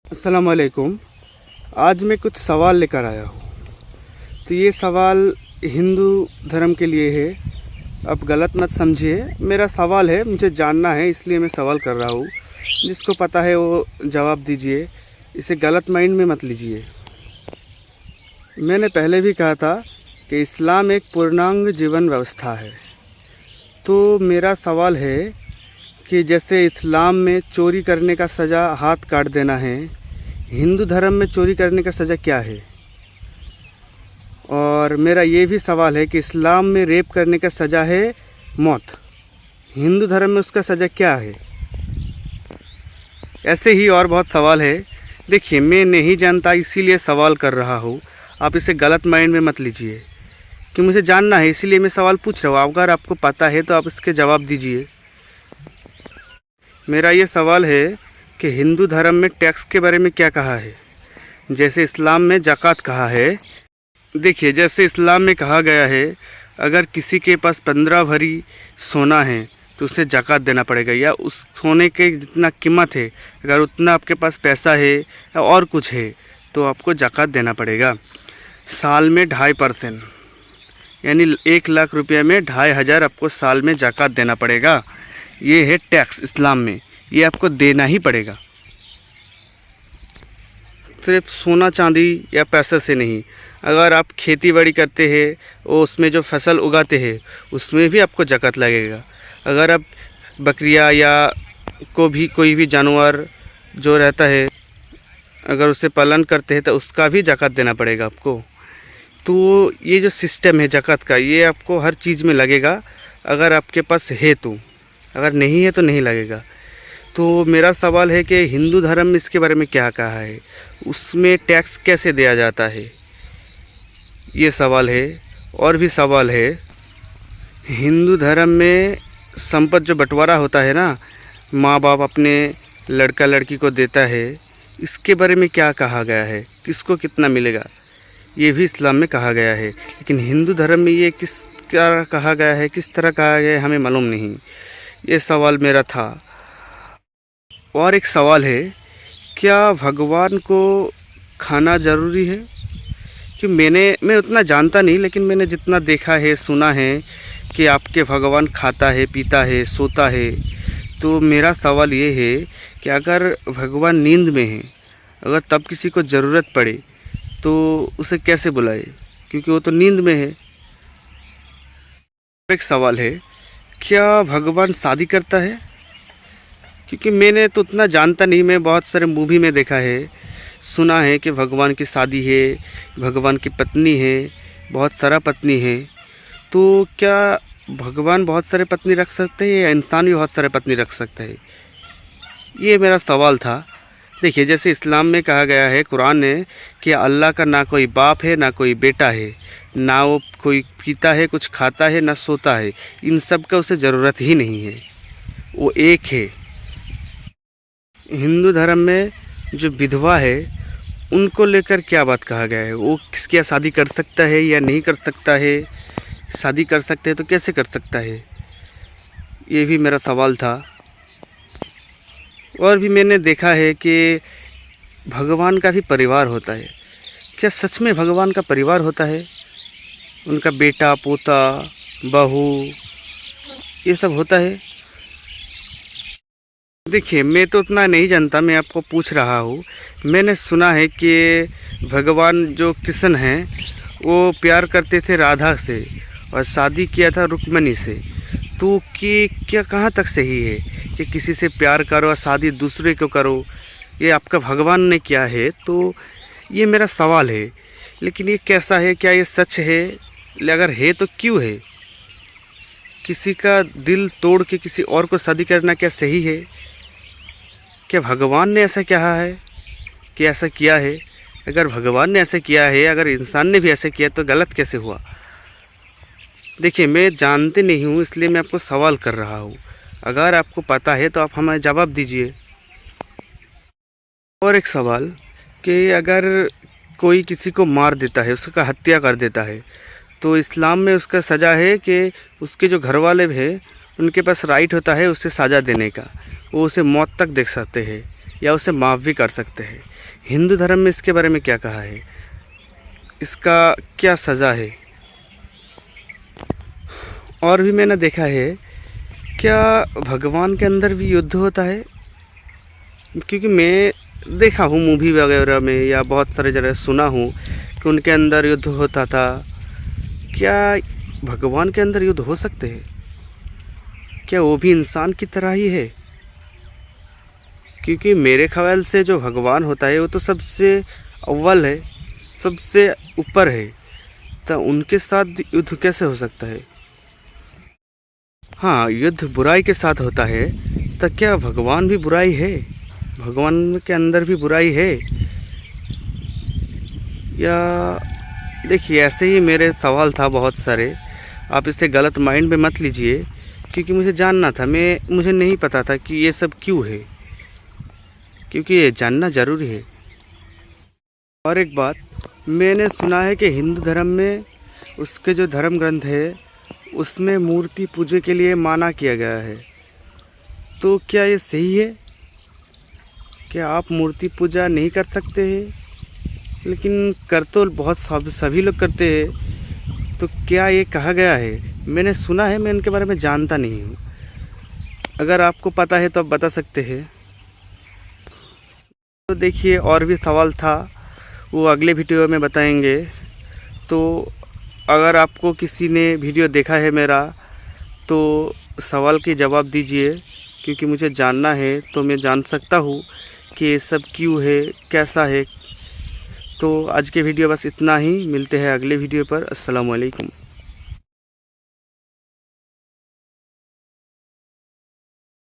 अस्सलाम वालेकुम। आज मैं कुछ सवाल लेकर आया हूँ। तो ये सवाल हिंदू धर्म के लिए है। अब गलत मत समझिए, मेरा सवाल है, मुझे जानना है इसलिए मैं सवाल कर रहा हूँ। जिसको पता है वो जवाब दीजिए, इसे गलत माइंड में मत लीजिए। मैंने पहले भी कहा था कि इस्लाम एक पूर्णांग जीवन व्यवस्था है। तो मेरा सवाल है कि जैसे इस्लाम में चोरी करने का सज़ा हाथ काट देना है, हिंदू धर्म में चोरी करने का सज़ा क्या है? और मेरा ये भी सवाल है कि इस्लाम में रेप करने का सज़ा है मौत, हिंदू धर्म में उसका सज़ा क्या है? ऐसे ही और बहुत सवाल है। देखिए, मैं नहीं जानता इसीलिए सवाल कर रहा हूँ। आप इसे गलत माइंड में मत लीजिए कि मुझे जानना है इसीलिए मैं सवाल पूछ रहा हूँ। अगर आपको पता है तो आप इसके जवाब दीजिए। मेरा ये सवाल है कि हिंदू धर्म में टैक्स के बारे में क्या कहा है, जैसे इस्लाम में ज़कात कहा है। देखिए, जैसे इस्लाम में कहा गया है, अगर किसी के पास 15 भरी सोना है तो उसे ज़कात देना पड़ेगा, या उस सोने के जितना कीमत है अगर उतना आपके पास पैसा है या और कुछ है तो आपको ज़कात देना पड़ेगा। साल में 2.5%, यानी 1 लाख रुपये में 2,500 आपको साल में ज़कात देना पड़ेगा। ये है टैक्स इस्लाम में, ये आपको देना ही पड़ेगा। सिर्फ सोना चांदी या पैसे से नहीं, अगर आप खेती बाड़ी करते हैं और उसमें जो फसल उगाते हैं उसमें भी आपको ज़कात लगेगा। अगर आप बकरियां या कोई भी जानवर जो रहता है अगर उसे पालन करते हैं तो उसका भी ज़कात देना पड़ेगा आपको। तो ये जो सिस्टम है ज़कात का, ये आपको हर चीज़ में लगेगा अगर आपके पास है तो, अगर नहीं है तो नहीं लगेगा। तो मेरा सवाल है कि हिंदू धर्म में इसके बारे में क्या कहा है, उसमें टैक्स कैसे दिया जाता है, ये सवाल है। और भी सवाल है, हिंदू धर्म में संपत्ति जो बंटवारा होता है ना, माँ बाप अपने लड़का लड़की को देता है, इसके बारे में क्या कहा गया है, किसको कितना मिलेगा, ये भी इस्लाम में कहा गया है। लेकिन हिंदू धर्म में ये किस तरह कहा गया है, किस तरह कहा गया है, हमें मालूम नहीं। ये सवाल मेरा था। और एक सवाल है, क्या भगवान को खाना ज़रूरी है? कि मैं उतना जानता नहीं, लेकिन मैंने जितना देखा है, सुना है कि आपके भगवान खाता है, पीता है, सोता है। तो मेरा सवाल ये है कि अगर भगवान नींद में है, अगर तब किसी को ज़रूरत पड़े तो उसे कैसे बुलाए, क्योंकि वो तो नींद में है। एक सवाल है, क्या भगवान शादी करता है? क्योंकि मैंने तो उतना जानता नहीं, मैं बहुत सारे मूवी में देखा है, सुना है कि भगवान की शादी है, भगवान की पत्नी है, बहुत सारा पत्नी है। तो क्या भगवान बहुत सारे पत्नी रख सकते हैं या इंसान भी बहुत सारे पत्नी रख सकते हैं? ये मेरा सवाल था। देखिए, जैसे इस्लाम में कहा गया है कुरान ने कि अल्लाह का ना कोई बाप है ना कोई बेटा है, ना वो कोई पीता है, कुछ खाता है, ना सोता है, इन सब का उसे ज़रूरत ही नहीं है, वो एक है। हिंदू धर्म में जो विधवा है उनको लेकर क्या बात कहा गया है, वो क्या शादी कर सकता है या नहीं कर सकता है? शादी कर सकते हैं तो कैसे कर सकता है, ये भी मेरा सवाल था। और भी मैंने देखा है कि भगवान का भी परिवार होता है। क्या सच में भगवान का परिवार होता है? उनका बेटा, पोता, बहू, ये सब होता है? देखिए, मैं तो उतना नहीं जानता, मैं आपको पूछ रहा हूँ। मैंने सुना है कि भगवान जो कृष्ण हैं वो प्यार करते थे राधा से और शादी किया था रुक्मिणी से। तो कि क्या कहाँ तक सही है कि किसी से प्यार करो और शादी दूसरे को करो, ये आपका भगवान ने किया है? तो ये मेरा सवाल है। लेकिन ये कैसा है, क्या ये सच है? अगर है तो क्यों है? किसी का दिल तोड़ के किसी और को शादी करना क्या सही है? क्या भगवान ने ऐसा कहा है कि ऐसा किया है? अगर भगवान ने ऐसा किया है, अगर इंसान ने भी ऐसा किया, तो गलत कैसे हुआ? देखिए, मैं जानते नहीं हूँ इसलिए मैं आपको सवाल कर रहा हूँ। अगर आपको पता है तो आप हमें जवाब दीजिए। और एक सवाल कि अगर कोई किसी को मार देता है, उसका हत्या कर देता है, तो इस्लाम में उसका सज़ा है कि उसके जो घर वाले हैं उनके पास राइट होता है उसे सज़ा देने का, वो उसे मौत तक देख सकते हैं। या उसे माफ़ भी कर सकते हैं। हिंदू धर्म में इसके बारे में क्या कहा है, इसका क्या सज़ा है? और भी मैंने देखा है, क्या भगवान के अंदर भी युद्ध होता है? क्योंकि मैं देखा हूँ मूवी वगैरह में या बहुत सारे जगह सुना हूँ कि उनके अंदर युद्ध होता था। क्या भगवान के अंदर युद्ध हो सकते हैं? क्या वो भी इंसान की तरह ही है? क्योंकि मेरे ख्याल से जो भगवान होता है वो तो सबसे अव्वल है, सबसे ऊपर है, तो उनके साथ युद्ध कैसे हो सकता है? हाँ, युद्ध बुराई के साथ होता है, तो क्या भगवान भी बुराई है? भगवान के अंदर भी बुराई है? या देखिए, ऐसे ही मेरे सवाल था बहुत सारे, आप इसे गलत माइंड में मत लीजिए, क्योंकि मुझे जानना था, मुझे नहीं पता था कि ये सब क्यों है, क्योंकि ये जानना ज़रूरी है। और एक बात, मैंने सुना है कि हिंदू धर्म में उसके जो धर्म ग्रंथ है उसमें मूर्ति पूजा के लिए मना किया गया है, तो क्या ये सही है? क्या आप मूर्ति पूजा नहीं कर सकते हैं? लेकिन कर तो बहुत सभी लोग करते हैं, तो क्या ये कहा गया है? मैंने सुना है, मैं इनके बारे में जानता नहीं हूँ। अगर आपको पता है तो आप बता सकते हैं। तो देखिए, और भी सवाल था, वो अगले वीडियो में बताएंगे। तो अगर आपको किसी ने वीडियो देखा है मेरा, तो सवाल के जवाब दीजिए, क्योंकि मुझे जानना है, तो मैं जान सकता हूँ कि ये सब क्यों है, कैसा है। तो आज के वीडियो बस इतना ही, मिलते हैं अगले वीडियो पर। अस्सलाम वालेकुम।